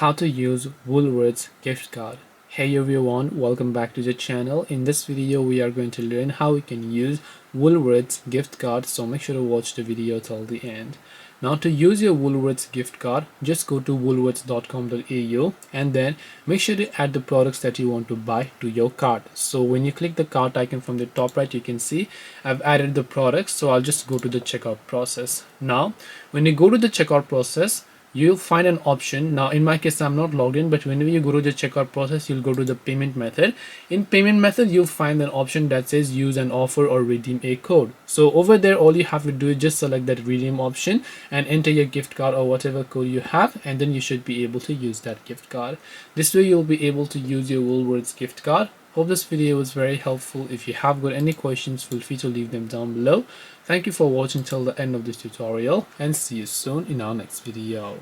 how to use Woolworths gift card. Hey everyone, welcome back to the channel. In this video we are going to learn how we can use Woolworths gift card, so make sure to watch the video till the end. Now to use your Woolworths gift card, just go to woolworths.com.au and then make sure to add the products that you want to buy to your cart. So when you click the cart icon from the top right, you can see I've added the products, so I'll just go to the checkout process. Now when you go to the checkout process, you'll find an option. Now in my case I'm not logged in, but whenever you go to the checkout process, you'll go to the payment method. In payment method, you'll find an option that says use an offer or redeem a code. So over there, all you have to do is just select that redeem option and enter your gift card or whatever code you have, and then you should be able to use that gift card. This way you'll be able to use your Woolworths gift card. Hope this video was very helpful. If you have got any questions, feel free to leave them down below. Thank you for watching till the end of this tutorial, and see you soon in our next video.